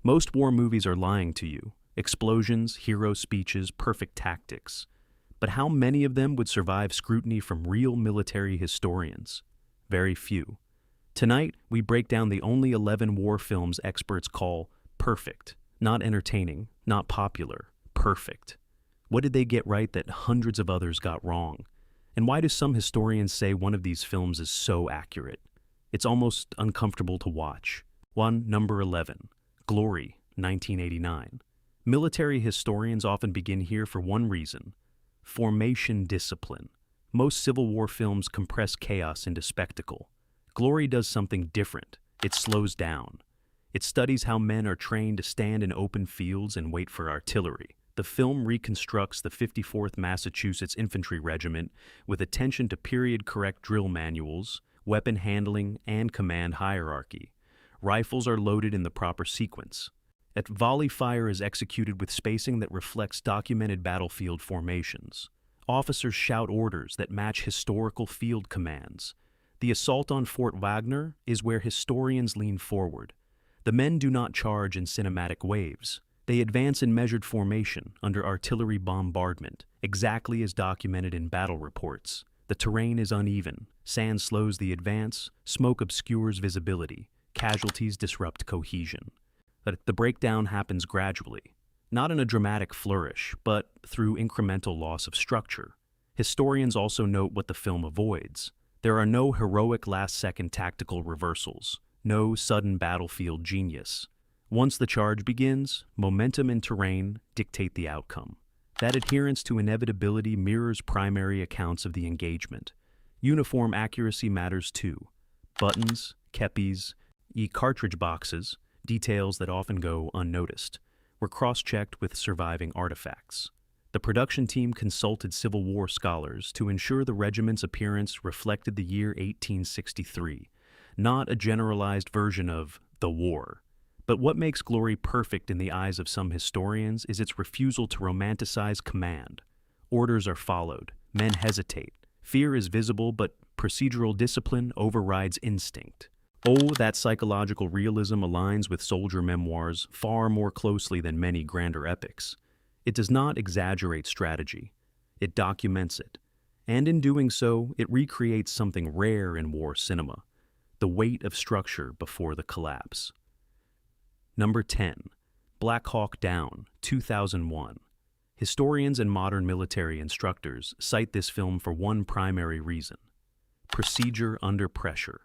Most war movies are lying to you. Explosions, hero speeches, perfect tactics. But how many of them would survive scrutiny from real military historians? Very few. Tonight, we break down the only 11 war films experts call perfect. Not entertaining, not popular, perfect. What did they get right that hundreds of others got wrong? And why do some historians say one of these films is so accurate? It's almost uncomfortable to watch. Number 11. Glory, 1989. Military historians often begin here for one reason: formation discipline. Most Civil War films compress chaos into spectacle. Glory does something different. It slows down. It studies how men are trained to stand in open fields and wait for artillery. The film reconstructs the 54th Massachusetts Infantry Regiment with attention to period-correct drill manuals, weapon handling, and command hierarchy. Rifles are loaded in the proper sequence. Volley fire is executed with spacing that reflects documented battlefield formations. Officers shout orders that match historical field commands. The assault on Fort Wagner is where historians lean forward. The men do not charge in cinematic waves. They advance in measured formation under artillery bombardment, exactly as documented in battle reports. The terrain is uneven. Sand slows the advance. Smoke obscures visibility. Casualties disrupt cohesion. But the breakdown happens gradually, not in a dramatic flourish, but through incremental loss of structure. Historians also note what the film avoids. There are no heroic last-second tactical reversals, no sudden battlefield genius. Once the charge begins, momentum and terrain dictate the outcome. That adherence to inevitability mirrors primary accounts of the engagement. Uniform accuracy matters too. Buttons, kepis, cartridge boxes, details that often go unnoticed, were cross-checked with surviving artifacts. The production team consulted Civil War scholars to ensure the regiment's appearance reflected the year 1863, not a generalized version of the war. But what makes Glory perfect in the eyes of some historians is its refusal to romanticize command. Orders are followed. Men hesitate. Fear is visible, but procedural discipline overrides instinct. Oh, that psychological realism aligns with soldier memoirs far more closely than many grander epics. It does not exaggerate strategy. It documents it. And in doing so, it recreates something rare in war cinema: the weight of structure before the collapse. Number 10. Black Hawk Down, 2001. Historians and modern military instructors cite this film for one primary reason: procedure under pressure.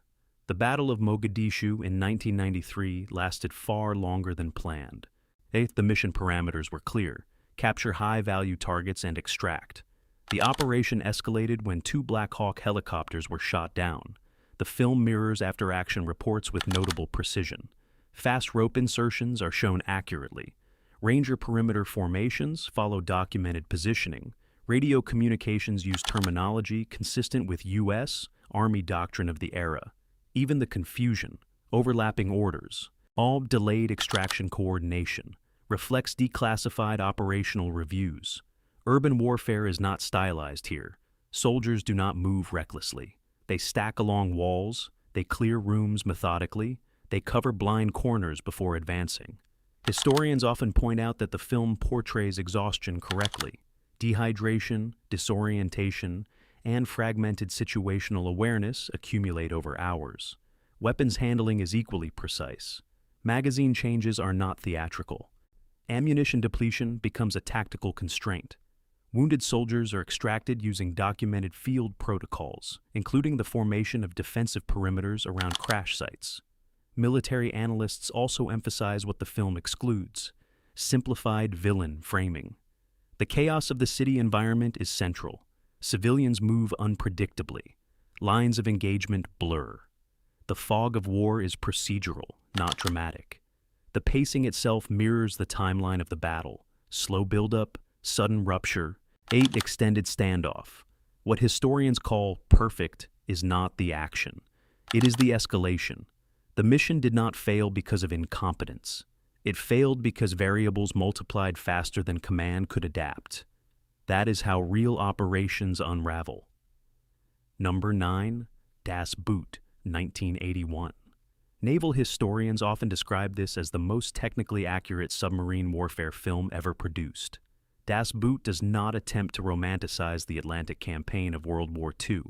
The Battle of Mogadishu in 1993 lasted far longer than planned. The mission parameters were clear: capture high-value targets and extract. The operation escalated when 2 Black Hawk helicopters were shot down. The film mirrors after-action reports with notable precision. Fast rope insertions are shown accurately. Ranger perimeter formations follow documented positioning. Radio communications use terminology consistent with U.S. Army doctrine of the era. Even the confusion, overlapping orders, all delayed extraction coordination, reflects declassified operational reviews. Urban warfare is not stylized here. Soldiers do not move recklessly. They stack along walls, they clear rooms methodically, they cover blind corners before advancing. Historians often point out that the film portrays exhaustion correctly. Dehydration, disorientation, and fragmented situational awareness accumulate over hours. Weapons handling is equally precise. Magazine changes are not theatrical. Ammunition depletion becomes a tactical constraint. Wounded soldiers are extracted using documented field protocols, including the formation of defensive perimeters around crash sites. Military analysts also emphasize what the film excludes: simplified villain framing. The chaos of the city environment is central. Civilians move unpredictably. Lines of engagement blur. The fog of war is procedural, not dramatic. The pacing itself mirrors the timeline of the battle: slow buildup, sudden rupture, extended standoff. What historians call perfect is not the action. It is the escalation. The mission did not fail because of incompetence. It failed because variables multiplied faster than command could adapt. That is how real operations unravel. Number 9, Das Boot, 1981. Naval historians often describe this as the most technically accurate submarine warfare film ever produced. Das Boot does not attempt to romanticize the Atlantic campaign of World War II.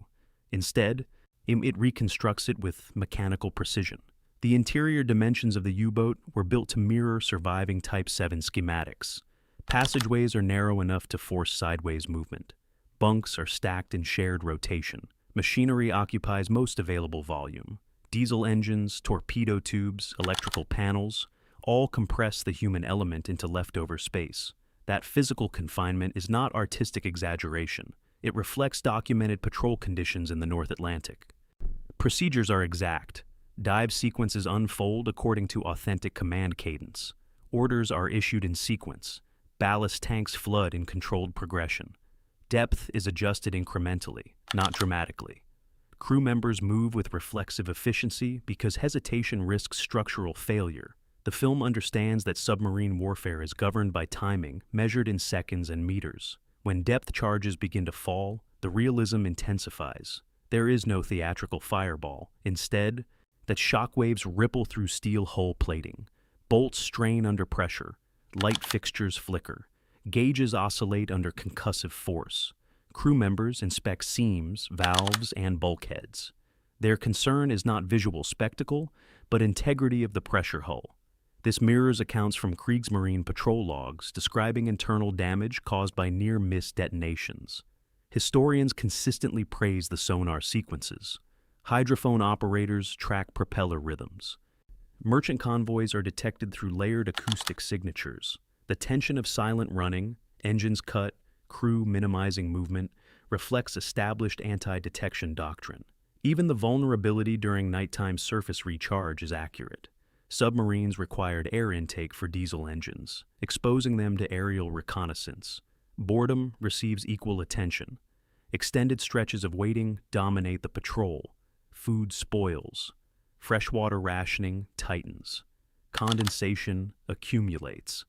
Instead, it reconstructs it with mechanical precision. The interior dimensions of the U-boat were built to mirror surviving Type 7 schematics. Passageways are narrow enough to force sideways movement. Bunks are stacked in shared rotation. Machinery occupies most available volume. Diesel engines, torpedo tubes, electrical panels, all compress the human element into leftover space. That physical confinement is not artistic exaggeration. It reflects documented patrol conditions in the North Atlantic. Procedures are exact. Dive sequences unfold according to authentic command cadence. Orders are issued in sequence. Ballast tanks flood in controlled progression. Depth is adjusted incrementally, not dramatically. Crew members move with reflexive efficiency because hesitation risks structural failure. The film understands that submarine warfare is governed by timing, measured in seconds and meters. When depth charges begin to fall, the realism intensifies. There is no theatrical fireball. Instead, that shockwaves ripple through steel hull plating. Bolts strain under pressure. Light fixtures flicker. Gauges oscillate under concussive force. Crew members inspect seams, valves, and bulkheads. Their concern is not visual spectacle, but integrity of the pressure hull. This mirrors accounts from Kriegsmarine patrol logs describing internal damage caused by near-miss detonations. Historians consistently praise the sonar sequences. Hydrophone operators track propeller rhythms. Merchant convoys are detected through layered acoustic signatures. The tension of silent running, engines cut, crew minimizing movement, reflects established anti-detection doctrine. Even the vulnerability during nighttime surface recharge is accurate. Submarines required air intake for diesel engines, exposing them to aerial reconnaissance. Boredom receives equal attention. Extended stretches of waiting dominate the patrol. Food spoils. Freshwater rationing tightens. Condensation accumulates.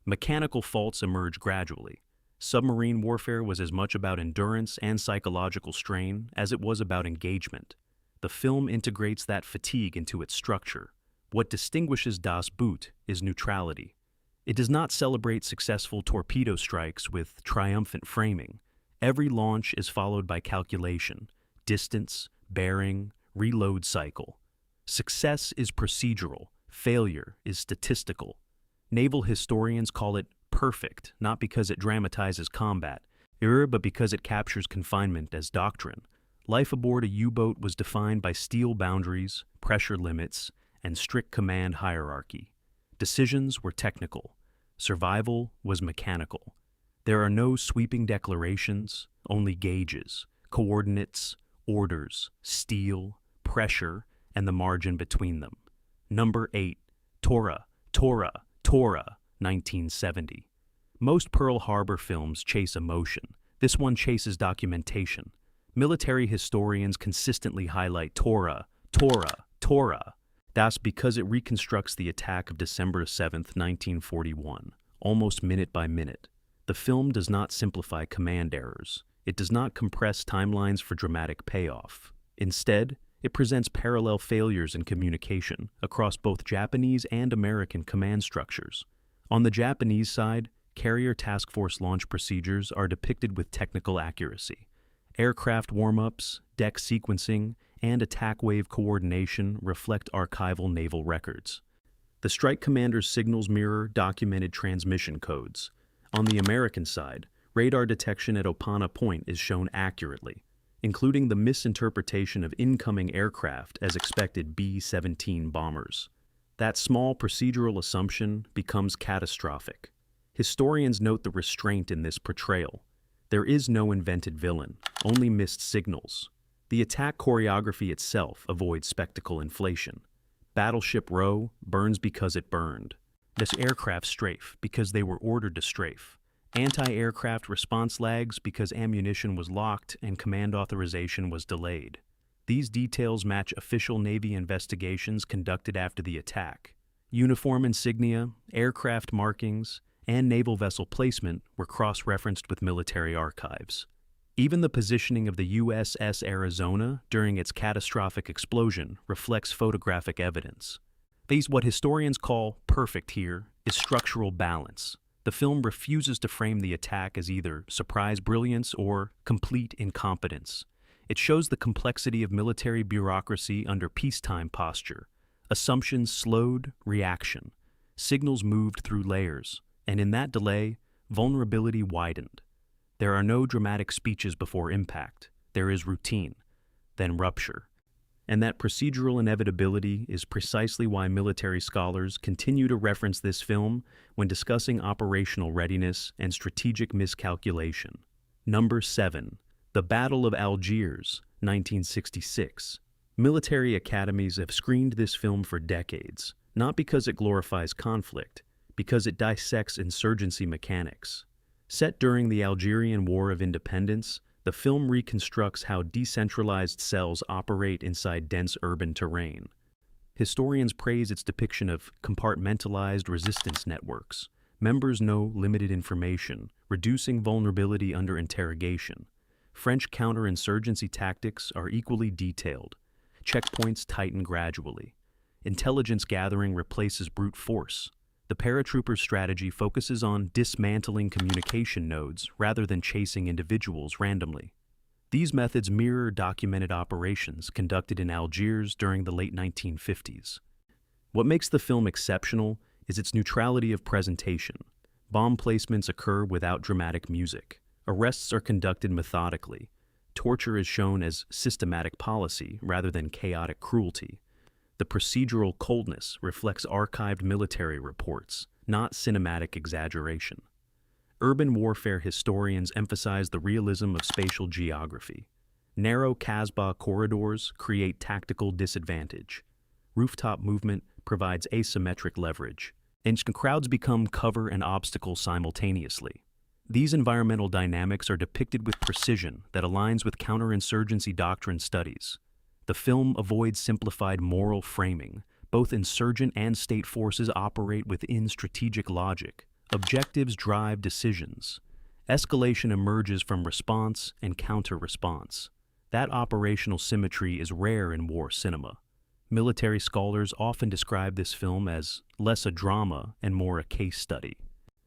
Mechanical faults emerge gradually. Submarine warfare was as much about endurance and psychological strain as it was about engagement. The film integrates that fatigue into its structure. What distinguishes Das Boot is neutrality. It does not celebrate successful torpedo strikes with triumphant framing. Every launch is followed by calculation, distance, bearing, reload cycle. Success is procedural. Failure is statistical. Naval historians call it perfect, not because it dramatizes combat, but because it captures confinement as doctrine. Life aboard a U-boat was defined by steel boundaries, pressure limits, and strict command hierarchy. Decisions were technical. Survival was mechanical. There are no sweeping declarations, only gauges, coordinates, orders, steel, pressure, and the margin between them. Number 8. Tora, 1970. Most Pearl Harbor films chase emotion. This one chases documentation. Military historians consistently highlight Tora. That's because it reconstructs the attack of December 7, 1941, almost minute by minute. The film does not simplify command errors. It does not compress timelines for dramatic payoff. Instead, it presents parallel failures in communication across both Japanese and American command structures. On the Japanese side, carrier task force launch procedures are depicted with technical accuracy. Aircraft warm-ups, deck sequencing, and attack wave coordination reflect archival naval records. The strike commander's signals mirror documented transmission codes. On the American side, radar detection at Opana Point is shown accurately, including the misinterpretation of incoming aircraft as expected B-17 bombers. That small procedural assumption becomes catastrophic. Historians note the restraint in this portrayal. There is no invented villain, only missed signals. The attack choreography itself avoids spectacle inflation. Battleship Row burns because it burned. This aircraft strafe because they were ordered to strafe. Anti-aircraft response lags because ammunition was locked and command authorization was delayed. These details match official Navy investigations conducted after the attack. Uniform insignia, aircraft markings, and naval vessel placement were cross-referenced with military archives. Even the positioning of the USS Arizona during its catastrophic explosion reflects photographic evidence. What historians call perfect here is structural balance. The film refuses to frame the attack as either surprise brilliance or complete incompetence. It shows the complexity of military bureaucracy under peacetime posture. Assumptions slowed reaction. Signals moved through layers, and in that delay, vulnerability widened. There are no dramatic speeches before impact. There is routine, then rupture. And that procedural inevitability is precisely why military scholars continue to reference this film when discussing operational readiness and strategic miscalculation. Number 7. The Battle of Algiers, 1966. Military academies have screened this film for decades, not because it glorifies conflict, because it dissects insurgency mechanics. Set during the Algerian War of Independence, the film reconstructs how decentralized cells operate inside dense urban terrain. Historians praise its depiction of compartmentalized resistance networks. Members know limited information, reducing vulnerability under interrogation. French counterinsurgency tactics are equally detailed. Checkpoints tighten gradually. Intelligence gathering replaces brute force. The paratroopers' strategy focuses on dismantling communication nodes rather than chasing individuals randomly. These methods mirror documented operations conducted in Algiers during the late 1950s. What makes the film exceptional is its neutrality of presentation. Bomb placements occur without dramatic music. Arrests are conducted methodically. Torture is shown as systematic policy rather than chaotic cruelty. The procedural coldness reflects archived military reports, not cinematic exaggeration. Urban warfare historians emphasize the realism of spatial geography. Narrow Casbah corridors create tactical disadvantage. Rooftop movement provides asymmetric leverage, and crowds become cover and obstacle simultaneously. These environmental dynamics are depicted with precision that aligns with counterinsurgency doctrine studies. The film avoids simplified moral framing. Both insurgent and state forces operate within strategic logic. Objectives drive decisions. Escalation emerges from response and counter-response. That operational symmetry is rare in war cinema. Military scholars often describe this film as less a drama and more a case study.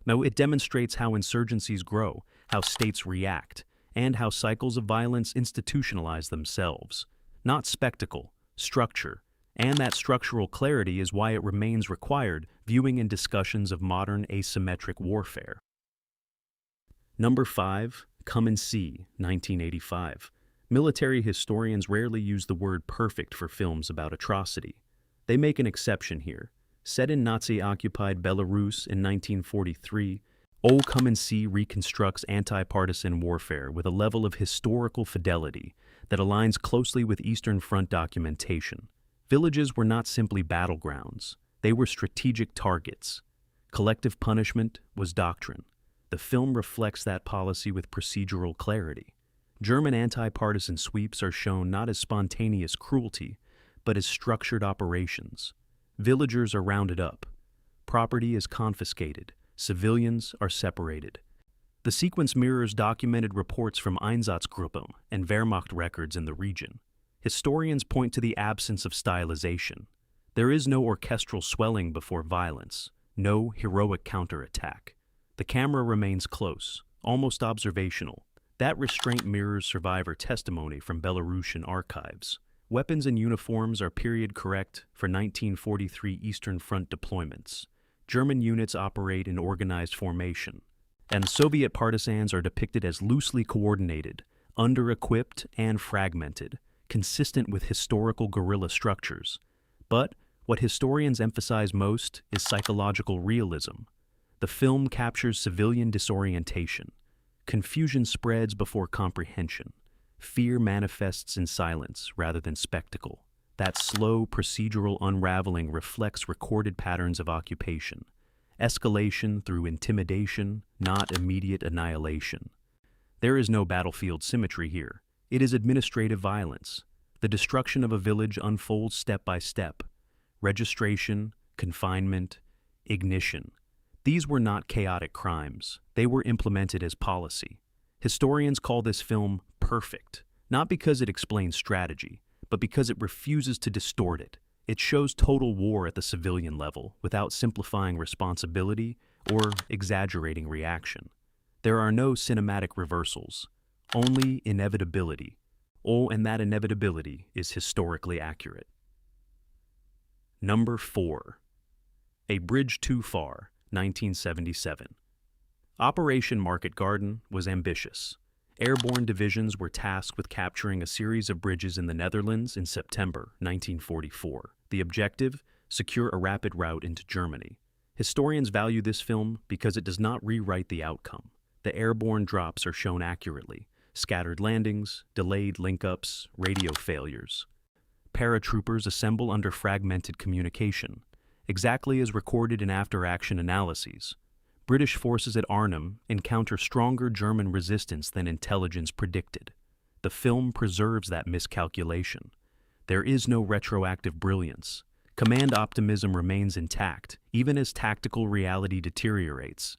Now, it demonstrates how insurgencies grow, how states react, and how cycles of violence institutionalize themselves. Not spectacle, structure, and that structural clarity is why it remains required viewing in discussions of modern asymmetric warfare. Number 5. Come and See, 1985. Military historians rarely use the word perfect for films about atrocity. They make an exception here. Set in Nazi-occupied Belarus in 1943, Oh Come and See reconstructs anti-partisan warfare with a level of historical fidelity that aligns closely with Eastern Front documentation. Villages were not simply battlegrounds. They were strategic targets. Collective punishment was doctrine. The film reflects that policy with procedural clarity. German anti-partisan sweeps are shown not as spontaneous cruelty, but as structured operations. Villagers are rounded up. Property is confiscated. Civilians are separated. The sequence mirrors documented reports from Einsatzgruppen and Wehrmacht records in the region. Historians point to the absence of stylization. There is no orchestral swelling before violence, no heroic counterattack. The camera remains close, almost observational. That restraint mirrors survivor testimony from Belarusian archives. Weapons and uniforms are period correct for 1943 Eastern Front deployments. German units operate in organized formation, and Soviet partisans are depicted as loosely coordinated, under-equipped, and fragmented, consistent with historical guerrilla structures. But what historians emphasize most is psychological realism. The film captures civilian disorientation. Confusion spreads before comprehension. Fear manifests in silence rather than spectacle. That slow procedural unraveling reflects recorded patterns of occupation. Escalation through intimidation, not immediate annihilation. There is no battlefield symmetry here. It is administrative violence. The destruction of a village unfolds step by step. Registration, confinement, ignition. These were not chaotic crimes. They were implemented as policy. Historians call this film perfect, not because it explains strategy, but because it refuses to distort it. It shows total war at the civilian level without simplifying responsibility or exaggerating reaction. There are no cinematic reversals, only inevitability. Oh, and that inevitability is historically accurate. Number 4. A Bridge Too Far, 1977. Operation Market Garden was ambitious. Airborne divisions were tasked with capturing a series of bridges in the Netherlands in September 1944. The objective? Secure a rapid route into Germany. Historians value this film because it does not rewrite the outcome. The airborne drops are shown accurately. Scattered landings, delayed link-ups, radio failures. Paratroopers assemble under fragmented communication, exactly as recorded in after-action analyses. British forces at Arnhem encounter stronger German resistance than intelligence predicted. The film preserves that miscalculation. There is no retroactive brilliance. Command optimism remains intact, even as tactical reality deteriorates.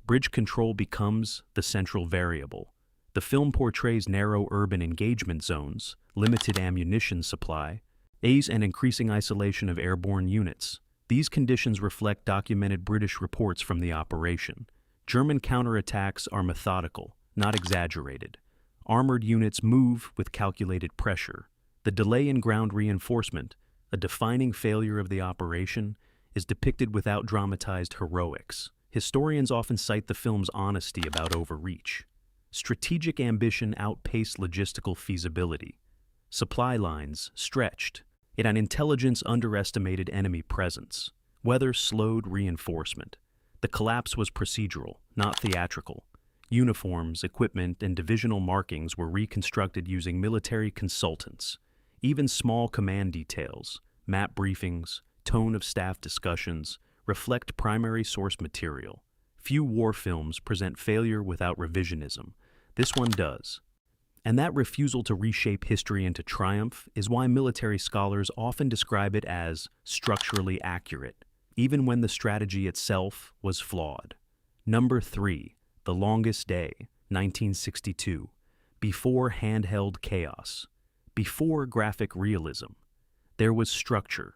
Bridge control becomes the central variable. The film portrays narrow urban engagement zones, limited ammunition supply, and increasing isolation of airborne units. These conditions reflect documented British reports from the operation. German counterattacks are methodical, not exaggerated. Armored units move with calculated pressure. The delay in ground reinforcement, a defining failure of the operation, is depicted without dramatized heroics. Historians often cite the film's honesty about overreach. Strategic ambition outpaced logistical feasibility. Supply lines stretched. An intelligence underestimated enemy presence. Weather slowed reinforcement. The collapse was procedural, not theatrical. Uniforms, equipment, and divisional markings were reconstructed using military consultants. Even small command details, map briefings, tone of staff discussions, reflect primary source material. Few war films present failure without revisionism. This one does. And that refusal to reshape history into triumph is why military scholars often describe it as structurally accurate, even when the strategy itself was flawed. Number 3, The Longest Day, 1962. Before handheld chaos. Before graphic realism. There was structure.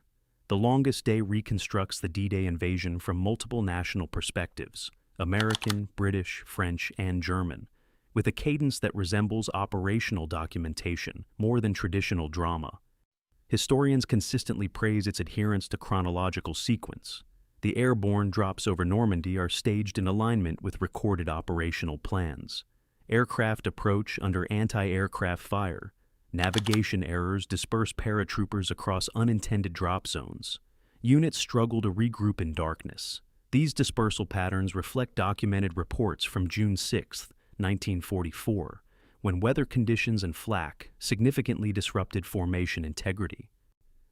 The Longest Day reconstructs the D-Day invasion from multiple national perspectives, American, British, French, and German, with a cadence that resembles operational documentation more than traditional drama. Historians consistently praise its adherence to chronological sequence. The airborne drops over Normandy are staged in alignment with recorded operational plans. Aircraft approach under anti-aircraft fire. Navigation errors disperse paratroopers across unintended drop zones. Units struggle to regroup in darkness. These dispersal patterns reflect documented reports from June 6, 1944, when weather conditions and flak significantly disrupted formation integrity.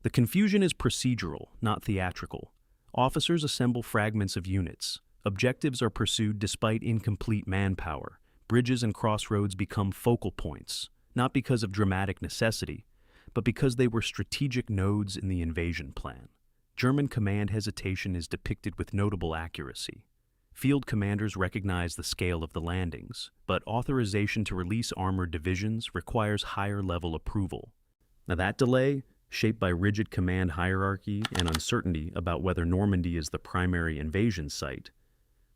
The confusion is procedural, not theatrical. Officers assemble fragments of units. Objectives are pursued despite incomplete manpower. Bridges and crossroads become focal points, not because of dramatic necessity, but because they were strategic nodes in the invasion plan. German command hesitation is depicted with notable accuracy. Field commanders recognize the scale of the landings, but authorization to release armored divisions requires higher-level approval. Now that delay, shaped by rigid command hierarchy and uncertainty about whether Normandy is the primary invasion site,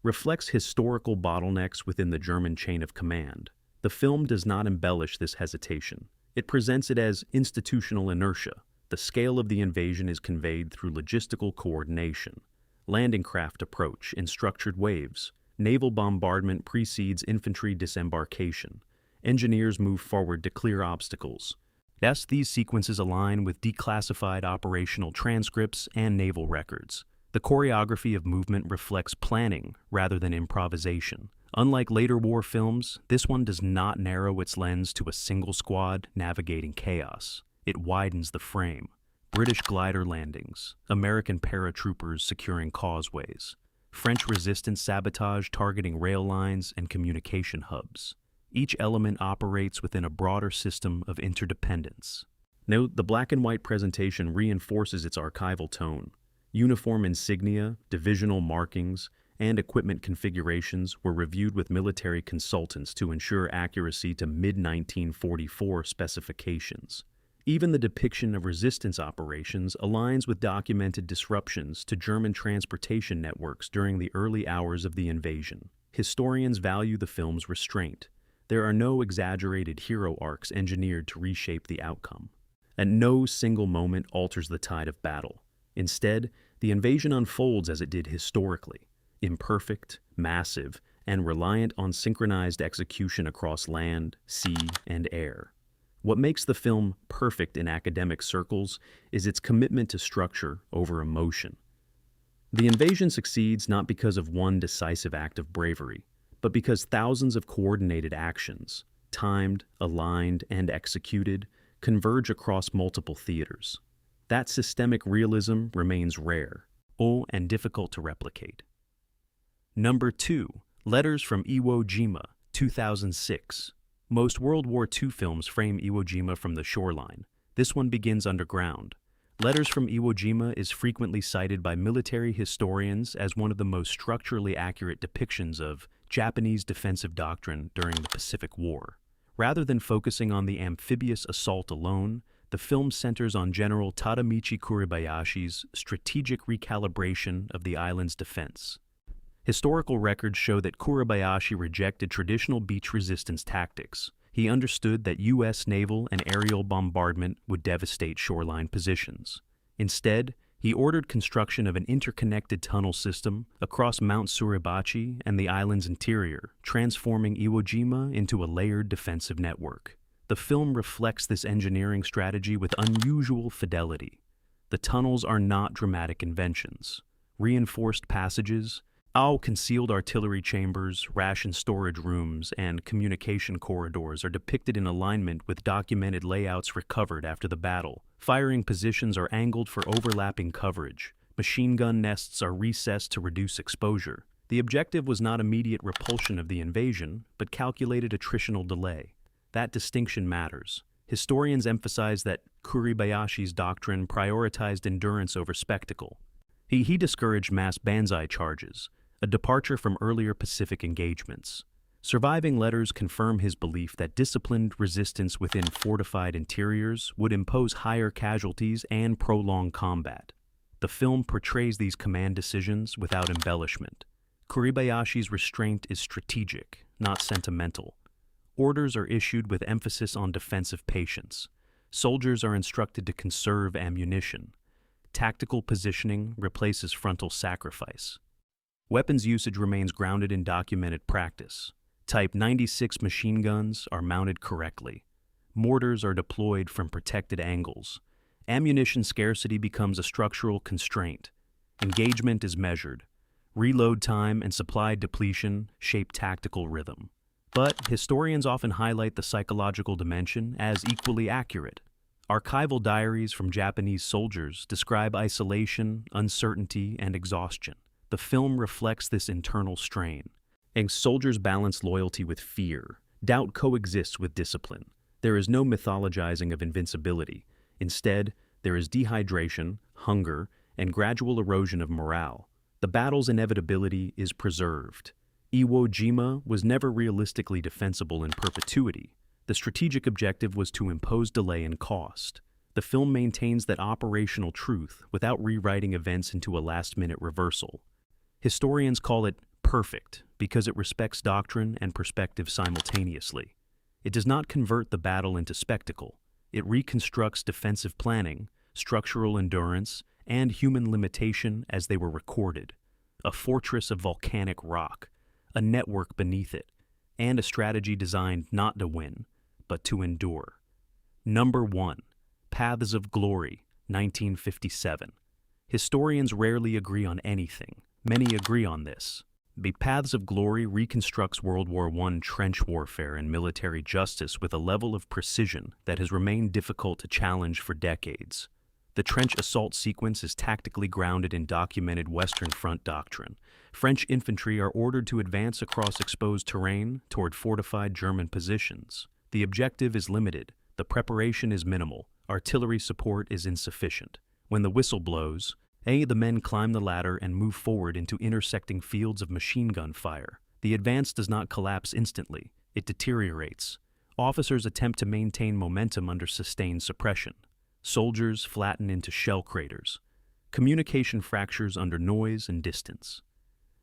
reflects historical bottlenecks within the German chain of command. The film does not embellish this hesitation. It presents it as institutional inertia. The scale of the invasion is conveyed through logistical coordination. Landing craft approach in structured waves. Naval bombardment precedes infantry disembarkation. Engineers move forward to clear obstacles. Yes, these sequences align with declassified operational transcripts and naval records. The choreography of movement reflects planning rather than improvisation. Unlike later war films, this one does not narrow its lens to a single squad navigating chaos. It widens the frame. British glider landings, American paratroopers securing causeways, French resistance sabotage targeting rail lines and communication hubs. Each element operates within a broader system of interdependence. Note, the black and white presentation reinforces its archival tone. Uniform insignia, divisional markings, and equipment configurations were reviewed with military consultants to ensure accuracy to mid-1944 specifications. Even the depiction of resistance operations aligns with documented disruptions to German transportation networks during the early hours of the invasion. Historians value the film's restraint. There are no exaggerated hero arcs engineered to reshape the outcome. And no single moment alters the tide of battle. Instead, the invasion unfolds as it did historically, imperfect, massive, and reliant on synchronized execution across land, sea, and air. What makes the film perfect in academic circles is its commitment to structure over emotion. The invasion succeeds not because of one decisive act of bravery, but because thousands of coordinated actions, timed, aligned, and executed, converge across multiple theaters. That systemic realism remains rare, and difficult to replicate. Number 2. Letters from Iwo Jima, 2006. Most World War II films frame Iwo Jima from the shoreline. This one begins underground. Letters from Iwo Jima is frequently cited by military historians as one of the most structurally accurate depictions of Japanese defensive doctrine during the Pacific War. Rather than focusing on the amphibious assault alone, the film centers on General Tadamichi Kuribayashi's strategic recalibration of the island's defense. Historical records show that Kuribayashi rejected traditional beach resistance tactics. He understood that U.S. naval and aerial bombardment would devastate shoreline positions. Instead, he ordered construction of an interconnected tunnel system across Mount Suribachi and the island's interior, transforming Iwo Jima into a layered defensive network. The film reflects this engineering strategy with unusual fidelity. The tunnels are not dramatic inventions. Reinforced passages, concealed artillery chambers, ration storage rooms, and communication corridors are depicted in alignment with documented layouts recovered after the battle. Firing positions are angled for overlapping coverage. Machine gun nests are recessed to reduce exposure. The objective was not immediate repulsion of the invasion, but calculated attritional delay. That distinction matters. Historians emphasize that Kuribayashi's doctrine prioritized endurance over spectacle. He discouraged mass banzai charges, a departure from earlier Pacific engagements. Surviving letters confirm his belief that disciplined resistance within fortified interiors would impose higher casualties and prolong combat. The film portrays these command decisions without embellishment. Kuribayashi's restraint is strategic, not sentimental. Orders are issued with emphasis on defensive patience. Soldiers are instructed to conserve ammunition. Tactical positioning replaces frontal sacrifice. Weapons usage remains grounded in documented practice. Type 96 machine guns are mounted correctly. Mortars are deployed from protected angles. Ammunition scarcity becomes a structural constraint. Engagement is measured. Reload time and supply depletion shape tactical rhythm. But historians often highlight the psychological dimension as equally accurate. Archival diaries from Japanese soldiers describe isolation, uncertainty, and exhaustion. The film reflects this internal strain. And soldiers balance loyalty with fear. Doubt coexists with discipline. There is no mythologizing of invincibility. Instead, there is dehydration, hunger, and gradual erosion of morale. The battle's inevitability is preserved. Iwo Jima was never realistically defensible in perpetuity. The strategic objective was to impose delay and cost. The film maintains that operational truth without rewriting events into a last-minute reversal. Historians call it perfect because it respects doctrine and perspective simultaneously. It does not convert the battle into spectacle. It reconstructs defensive planning, structural endurance, and human limitation as they were recorded. A fortress of volcanic rock, a network beneath it, and a strategy designed not to win, but to endure. Number 1. Paths of Glory, 1957. Historians rarely agree on anything. Many agree on this. The Paths of Glory reconstructs World War I trench warfare and military justice with a level of precision that has remained difficult to challenge for decades. The trench assault sequence is tactically grounded in documented Western Front doctrine. French infantry are ordered to advance across exposed terrain toward fortified German positions. The objective is limited. The preparation is minimal. Artillery support is insufficient. When the whistle blows, The men climb the ladder and move forward into intersecting fields of machine gun fire. The advance does not collapse instantly. It deteriorates. Officers attempt to maintain momentum under sustained suppression. Soldiers flatten into shell craters. Communication fractures under noise and distance.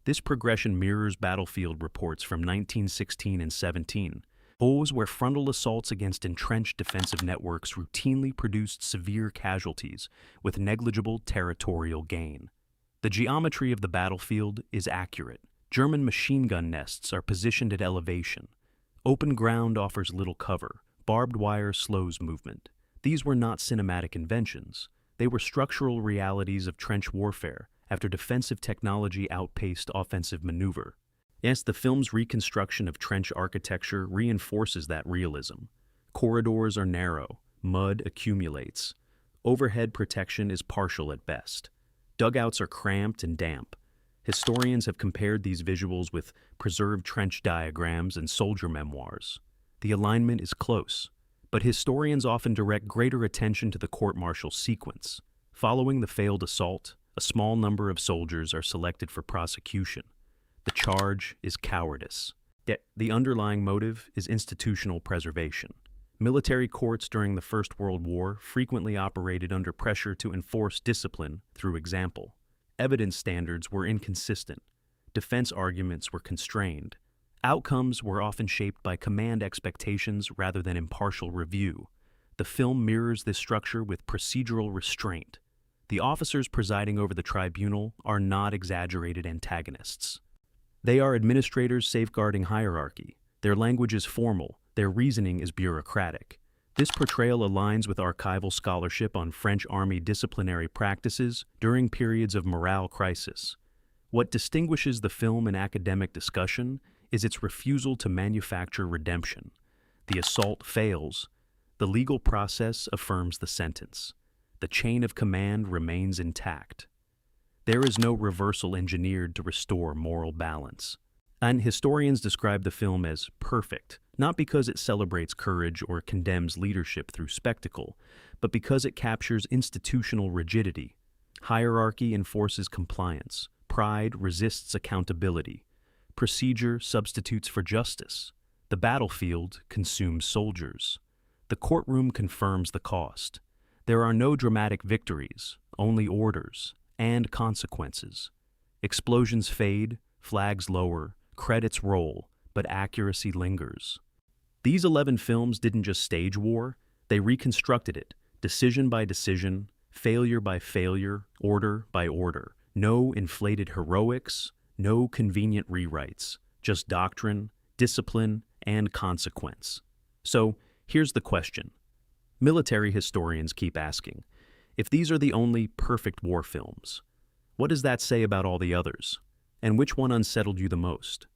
This progression mirrors battlefield reports from 1916 and 17, where frontal assaults against entrenched defensive networks routinely produced severe casualties with negligible territorial gain. The geometry of the battlefield is accurate. German machine gun nests are positioned at elevation. Open ground offers little cover. Barbed wire slows movement. These were not cinematic inventions. They were structural realities of trench warfare after defensive technology outpaced offensive maneuver. Yes, the film's reconstruction of trench architecture reinforces that realism. Corridors are narrow. Mud accumulates. Overhead protection is partial at best. Dugouts are cramped and damp. Historians have compared these visuals with preserved trench diagrams and soldier memoirs. The alignment is close, but historians often direct greater attention to the court-martial sequence. Following the failed assault, a small number of soldiers are selected for prosecution. The charge is cowardice. Yet the underlying motive is institutional preservation. Military courts during the First World War frequently operated under pressure to enforce discipline through example. Evidence standards were inconsistent. Defense arguments were constrained. Outcomes were often shaped by command expectations rather than impartial review. The film mirrors this structure with procedural restraint. The officers presiding over the tribunal are not exaggerated antagonists. They are administrators safeguarding hierarchy. Their language is formal. Their reasoning is bureaucratic. This portrayal aligns with archival scholarship on French army disciplinary practices during periods of morale crisis. What distinguishes the film in academic discussion is its refusal to manufacture redemption. The assault fails. The legal process affirms the sentence. The chain of command remains intact. There is no reversal engineered to restore moral balance. And historians describe the film as perfect, not because it celebrates courage or condemns leadership through spectacle, but because it captures institutional rigidity. Hierarchy enforces compliance. Pride resists accountability. Procedure substitutes for justice. The battlefield consumes soldiers. The courtroom confirms the cost. There are no dramatic victories, only orders and consequences. Explosions fade, flags lower, credits roll, but accuracy lingers. These 11 films didn't just stage war, they reconstructed it, decision by decision, failure by failure, order by order. No inflated heroics, no convenient rewrites, just doctrine, discipline, and consequence. So, here's the question. Military historians keep asking, if these are the only perfect war films, what does that say about all the others? And which one unsettled you the most?